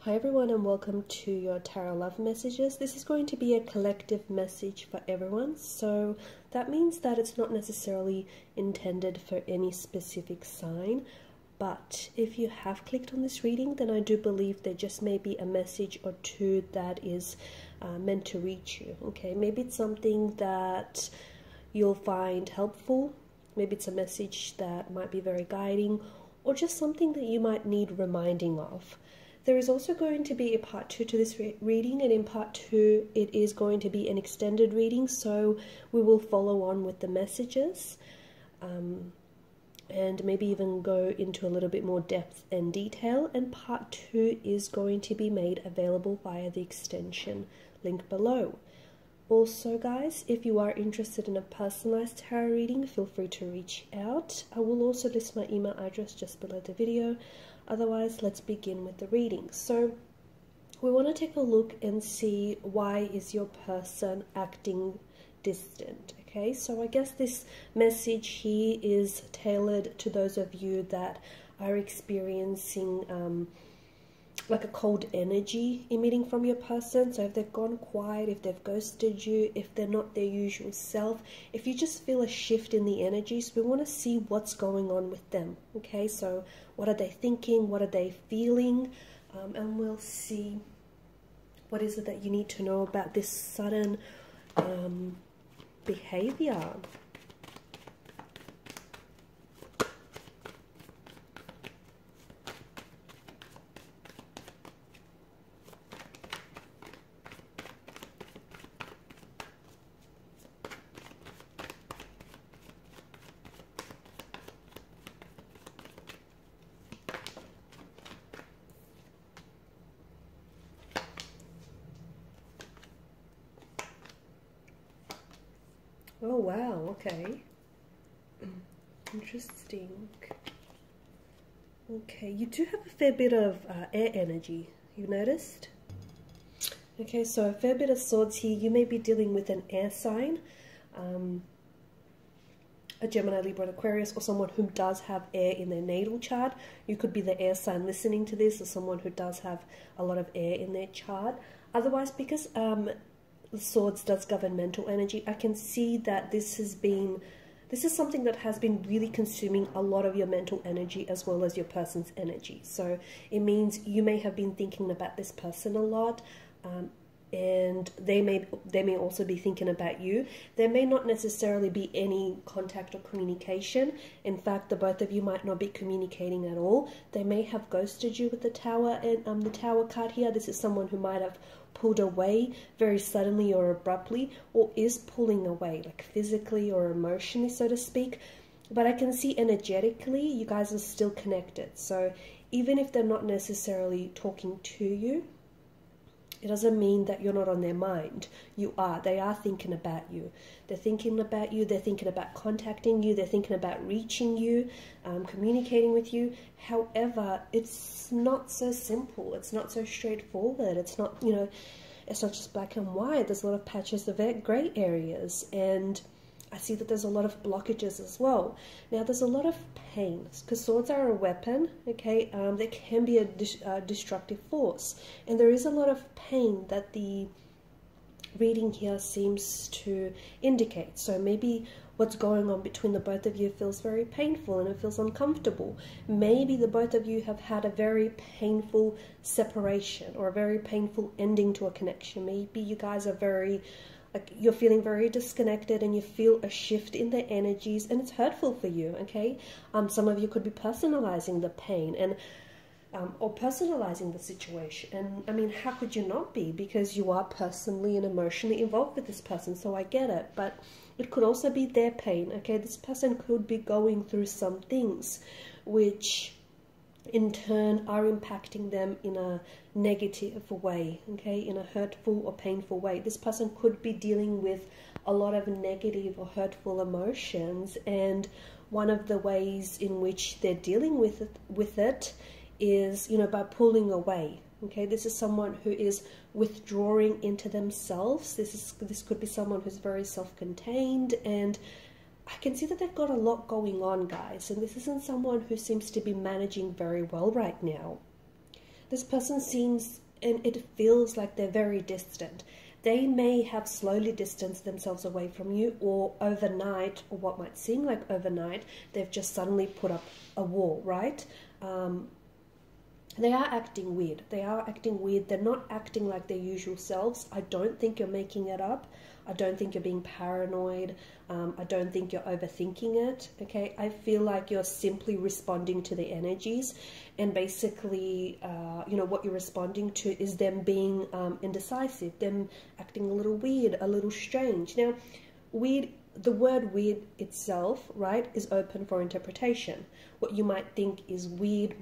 Hi everyone and welcome to your Tarot Love Messages. This is going to be a collective message for everyone, so that means that it's not necessarily intended for any specific sign, but if you have clicked on this reading, then I do believe there just may be a message or two that is meant to reach you, okay? Maybe it's something that you'll find helpful, maybe it's a message that might be very guiding, or just something that you might need reminding of. There is also going to be a part 2 to this reading, and in part 2 it is going to be an extended reading, so we will follow on with the messages and maybe even go into a little bit more depth and detail, and part 2 is going to be made available via the extension link below. Also guys, if you are interested in a personalized tarot reading, feel free to reach out. I will also list my email address just below the video. Otherwise, let's begin with the reading. So we want to take a look and see, why is your person acting distant? Okay, so I guess this message here is tailored to those of you that are experiencing like a cold energy emitting from your person. So if they've gone quiet, if they've ghosted you, if they're not their usual self, if you just feel a shift in the energies, we want to see what's going on with them. Okay, so what are they thinking, what are they feeling, and we'll see what is it that you need to know about this sudden behavior. Oh wow, okay. Interesting. Okay, you do have a fair bit of air energy, you noticed? Okay, so a fair bit of swords here. You may be dealing with an air sign, a Gemini, Libra, Aquarius, or someone who does have air in their natal chart. You could be the air sign listening to this, or someone who does have a lot of air in their chart. Otherwise, because Swords does govern mental energy, I can see that this is something that has been really consuming a lot of your mental energy as well as your person's energy. So it means you may have been thinking about this person a lot, and they may also be thinking about you. There may not necessarily be any contact or communication. In fact, the both of you might not be communicating at all. They may have ghosted you with the Tower and the Tower card here. This is someone who might have pulled away very suddenly or abruptly, or is pulling away, like physically or emotionally, so to speak. But I can see energetically you guys are still connected. So even if they're not necessarily talking to you, it doesn't mean that you're not on their mind. You are. They are thinking about you. They're thinking about you. They're thinking about contacting you. They're thinking about reaching you, communicating with you. However, it's not so simple. It's not so straightforward. It's not, you know, it's not just black and white. There's a lot of patches of gray areas, and I see that there's a lot of blockages as well. Now, there's a lot of pain, because swords are a weapon, okay? They can be a destructive force. And there is a lot of pain that the reading here seems to indicate. So maybe what's going on between the both of you feels very painful and it feels uncomfortable. Maybe the both of you have had a very painful separation or a very painful ending to a connection. Maybe you guys are you're feeling very disconnected and you feel a shift in the energies, and it's hurtful for you, okay? Some of you could be personalizing the pain and or personalizing the situation. And I mean, how could you not be? Because you are personally and emotionally involved with this person, so I get it. But it could also be their pain, okay? This person could be going through some things which in turn are impacting them in a negative way, okay, in a hurtful or painful way. This person could be dealing with a lot of negative or hurtful emotions, and one of the ways in which they're dealing with it is, you know, by pulling away. Okay, this is someone who is withdrawing into themselves. This could be someone who's very self-contained, and I can see that they've got a lot going on, guys, and this isn't someone who seems to be managing very well right now. this person seems, and it feels like they're very distant. They may have slowly distanced themselves away from you, or overnight, or what might seem like overnight, they've just suddenly put up a wall, right? They are acting weird. They are acting weird. They're not acting like their usual selves. I don't think you're making it up. I don't think you're being paranoid. I don't think you're overthinking it, okay? I feel like you're simply responding to the energies, and basically, you know, what you're responding to is them being indecisive, them acting a little weird, a little strange. Now, weird, the word weird itself, right, is open for interpretation. What you might think is weird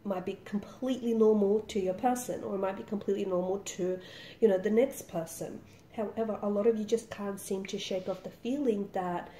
might be completely normal to your person, or it might be completely normal to, you know, the next person. However, a lot of you just can't seem to shake off the feeling that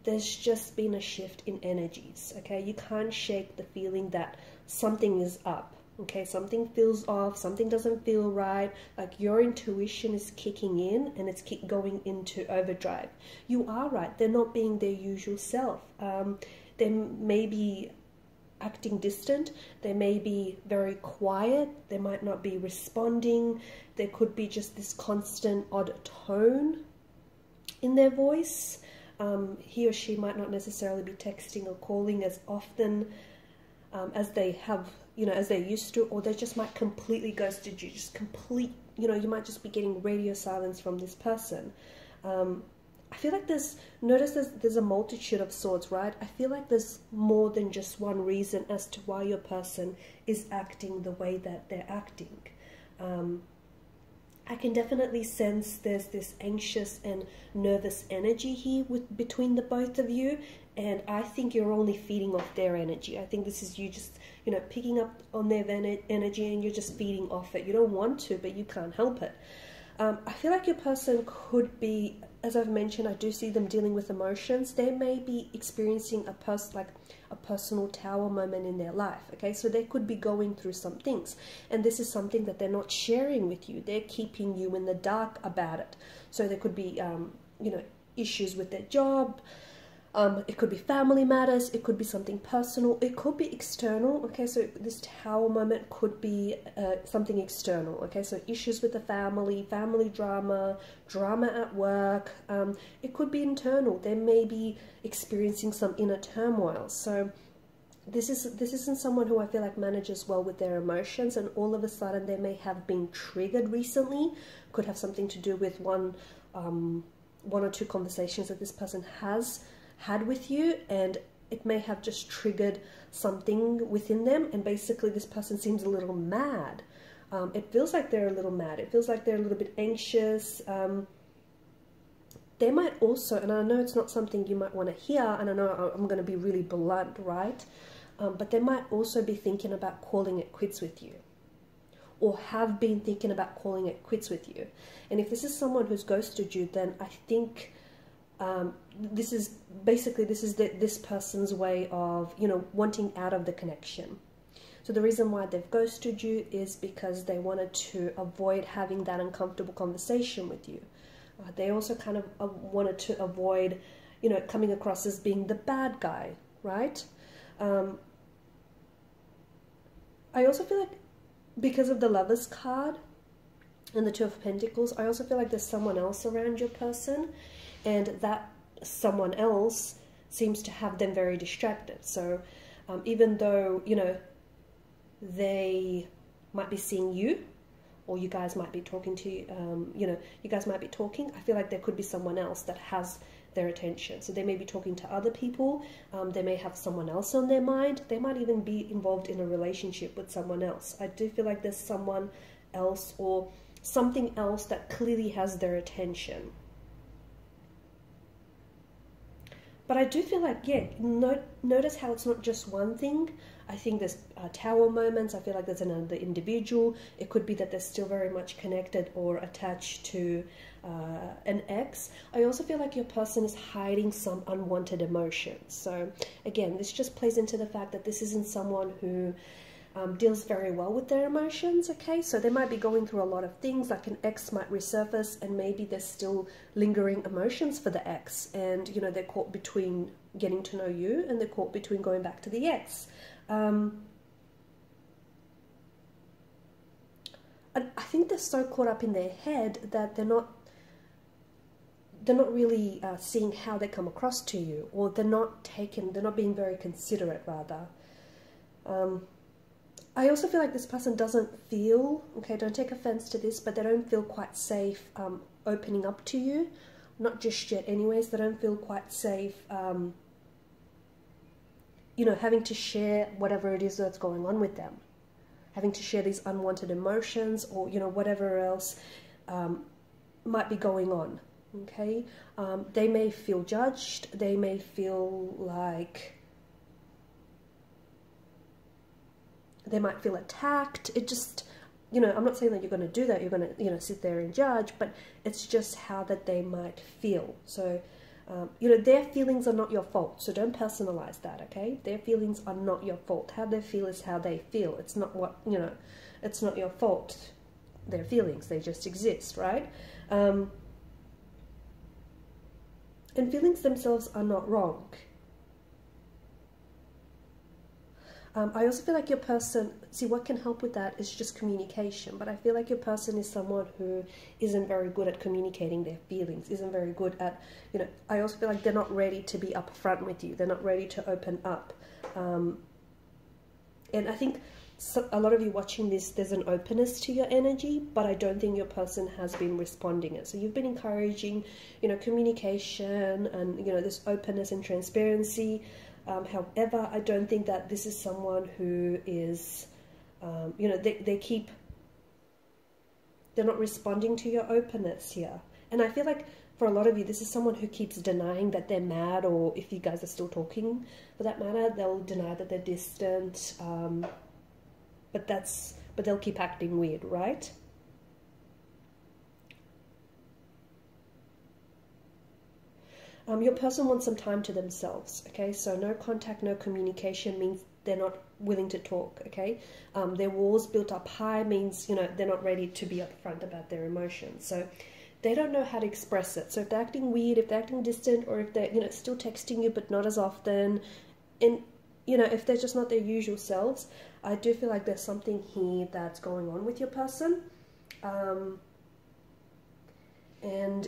there's just been a shift in energies, okay? You can't shake the feeling that something is up, okay? Something feels off, something doesn't feel right, like your intuition is kicking in and it's going into overdrive. You are right, they're not being their usual self. They may be acting distant, they may be very quiet, they might not be responding, there could be just this constant odd tone in their voice. He or she might not necessarily be texting or calling as often as they have, you know, as they used to, or they just might completely ghosted you, just complete, you know, you might just be getting radio silence from this person. I feel like there's a multitude of sorts, right? I feel like there's more than just one reason as to why your person is acting the way that they're acting. I can definitely sense there's this anxious and nervous energy here between the both of you, and I think you're only feeding off their energy. I think this is you just, you know, picking up on their energy, and you're just feeding off it. You don't want to, but you can't help it. I feel like your person could be, as I've mentioned, I do see them dealing with emotions. They may be experiencing a personal tower moment in their life, okay? So they could be going through some things, and this is something that they're not sharing with you. They're keeping you in the dark about it. So there could be, you know, issues with their job. It could be family matters, it could be something personal, it could be external, okay? So this tower moment could be something external, okay? So issues with the family, family drama, drama at work. It could be internal. They may be experiencing some inner turmoil. So this isn't someone who I feel like manages well with their emotions, and all of a sudden they may have been triggered recently. Could have something to do with one or two conversations that this person has had with you, and it may have just triggered something within them, and basically this person seems a little mad. It feels like they're a little mad. It feels like they're a little bit anxious. They might also, and I know it's not something you might want to hear, and I know I'm going to be really blunt, right? But they might also be thinking about calling it quits with you, or have been thinking about calling it quits with you. And if this is someone who's ghosted you, then I think this is this person's way of, you know, wanting out of the connection. So the reason why they've ghosted you is because they wanted to avoid having that uncomfortable conversation with you. They also kind of wanted to avoid, you know, coming across as being the bad guy, right? I also feel like because of the Lovers card and the Two of Pentacles, I also feel like there's someone else around your person, and that someone else seems to have them very distracted. So even though, you know, they might be seeing you, or you guys might be talking to, you know, you guys might be talking, I feel like there could be someone else that has their attention. So they may be talking to other people, they may have someone else on their mind, they might even be involved in a relationship with someone else. I do feel like there's someone else or something else that clearly has their attention. But I do feel like, yeah, notice how it's not just one thing. I think there's tower moments. I feel like there's another individual. It could be that they're still very much connected or attached to an ex. I also feel like your person is hiding some unwanted emotions. So again, this just plays into the fact that this isn't someone who deals very well with their emotions, okay? So they might be going through a lot of things, like an ex might resurface, and maybe there's still lingering emotions for the ex, and, you know, they're caught between getting to know you, and they're caught between going back to the ex. think they're so caught up in their head that they're not really seeing how they come across to you, or they're not being very considerate, rather. I also feel like this person doesn't feel, okay, don't take offense to this, but they don't feel quite safe opening up to you. Not just yet anyways, they don't feel quite safe, you know, having to share whatever it is that's going on with them. Having to share these unwanted emotions, or, you know, whatever else might be going on, okay? They may feel judged, they may feel like, they might feel attacked. It just, you know, I'm not saying that you're going to do that, you're going to, you know, sit there and judge, but it's just how that they might feel. So, you know, their feelings are not your fault, so don't personalize that, okay? Their feelings are not your fault. How they feel is how they feel. It's not what, you know, it's not your fault. Their feelings, they just exist, right? And feelings themselves are not wrong. I also feel like your person, see, what can help with that is just communication, but I feel like your person is someone who isn't very good at communicating their feelings, isn't very good at, you know, I also feel like they're not ready to be upfront with you, they're not ready to open up. And I think a lot of you watching this, there's an openness to your energy, but I don't think your person has been responding it. So you've been encouraging, you know, communication and, you know, this openness and transparency. However, I don't think that this is someone who is, you know, they're not responding to your openness here. And I feel like for a lot of you, this is someone who keeps denying that they're mad, or if you guys are still talking for that matter, they'll deny that they're distant, but they'll keep acting weird, right? Your person wants some time to themselves, okay? So no contact, no communication means they're not willing to talk, okay? Their walls built up high means, you know, they're not ready to be upfront about their emotions. So they don't know how to express it. So if they're acting weird, if they're acting distant, or if they're, you know, still texting you but not as often, and, you know, if they're just not their usual selves, I do feel like there's something here that's going on with your person. And,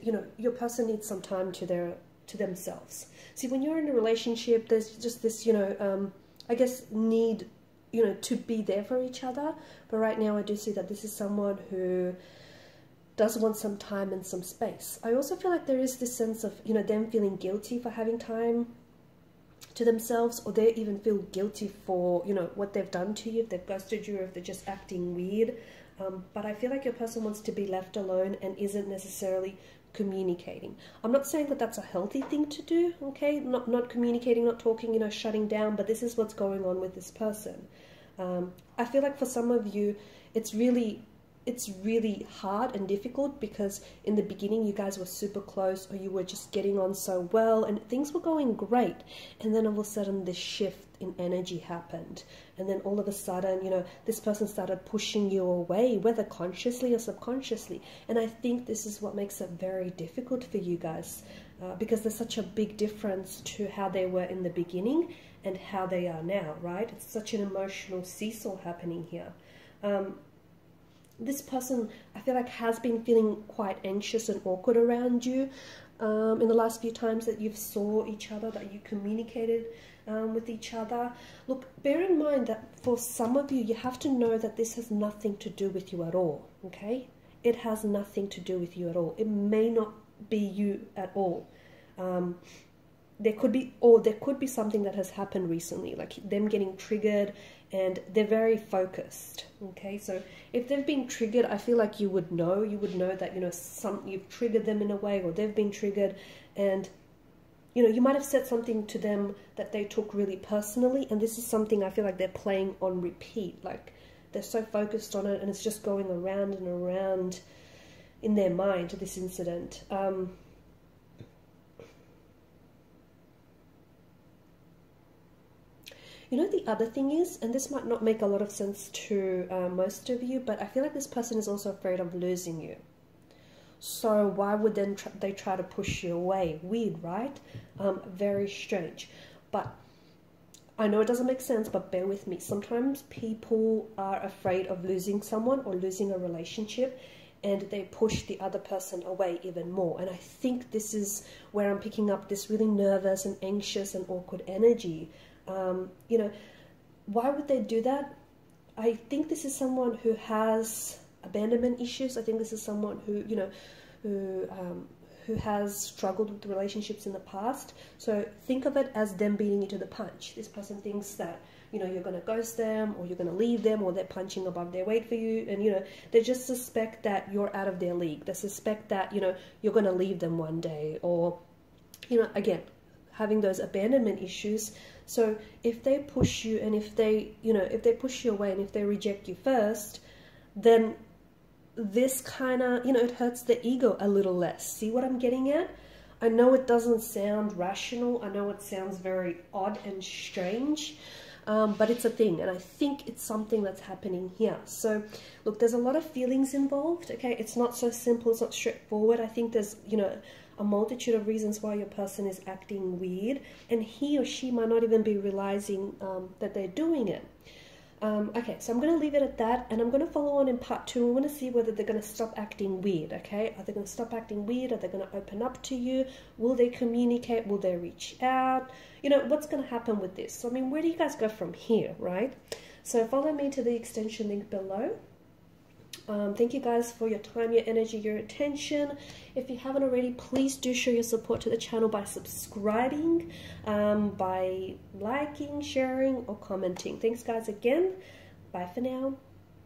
you know, your person needs some time to themselves. See, when you're in a relationship, there's just this, you know, I guess need, you know, to be there for each other. But right now I do see that this is someone who does want some time and some space. I also feel like there is this sense of, you know, them feeling guilty for having time to themselves, or they even feel guilty for, you know, what they've done to you, if they've ghosted you, or if they're just acting weird. But I feel like your person wants to be left alone and isn't necessarily communicating. I'm not saying that that's a healthy thing to do, okay? Not communicating, not talking, you know, shutting down, but this is what's going on with this person. I feel like for some of you, it's really hard and difficult because in the beginning you guys were super close, or you were just getting on so well and things were going great, and then all of a sudden this shift in energy happened, and then all of a sudden, you know, this person started pushing you away, whether consciously or subconsciously. And I think this is what makes it very difficult for you guys, because there's such a big difference to how they were in the beginning and how they are now, right? It's such an emotional seesaw happening here. This person, I feel like, has been feeling quite anxious and awkward around you in the last few times that you've saw each other, that you communicated with each other. Look, bear in mind that for some of you, you have to know that this has nothing to do with you at all, okay? It has nothing to do with you at all. It may not be you at all. There could be something that has happened recently, like them getting triggered, and they're very focused, okay? So if they've been triggered, I feel like you would know that, you know, you've triggered them in a way, or they've been triggered, and, you know, you might have said something to them that they took really personally, and this is something I feel like they're playing on repeat. Like, they're so focused on it, and it's just going around and around in their mind, this incident. You know, the other thing is, and this might not make a lot of sense to most of you, but I feel like this person is also afraid of losing you. So why would then they try to push you away? Weird, right? Very strange. But I know it doesn't make sense, but bear with me. Sometimes people are afraid of losing someone or losing a relationship, and they push the other person away even more. And I think this is where I'm picking up this really nervous and anxious and awkward energy. You know, why would they do that? I think this is someone who has abandonment issues. I think this is someone who, you know, who has struggled with relationships in the past. So think of it as them beating you to the punch. This person thinks that, you know, you're going to ghost them, or you're going to leave them, or they're punching above their weight for you. And, you know, they just suspect that you're out of their league. They suspect that, you know, you're going to leave them one day, or, you know, again, having those abandonment issues. So if they push you, and if they, you know, if they push you away, and if they reject you first, then this kind of, you know, it hurts the ego a little less. See what I'm getting at? I know it doesn't sound rational. I know it sounds very odd and strange, but it's a thing, and I think it's something that's happening here. So look, there's a lot of feelings involved, okay? It's not so simple, it's not straightforward. I think there's, you know, a multitude of reasons why your person is acting weird, and he or she might not even be realizing that they're doing it. Okay, so I'm going to leave it at that, and I'm going to follow on in part 2. I'm going to see whether they're going to stop acting weird, okay? Are they going to stop acting weird? Are they going to open up to you? Will they communicate? Will they reach out? You know, what's going to happen with this? So, I mean, where do you guys go from here, right? So follow me to the extension link below. Thank you guys for your time, your energy, your attention. If you haven't already, please do show your support to the channel by subscribing, by liking, sharing, or commenting. Thanks guys again. Bye for now.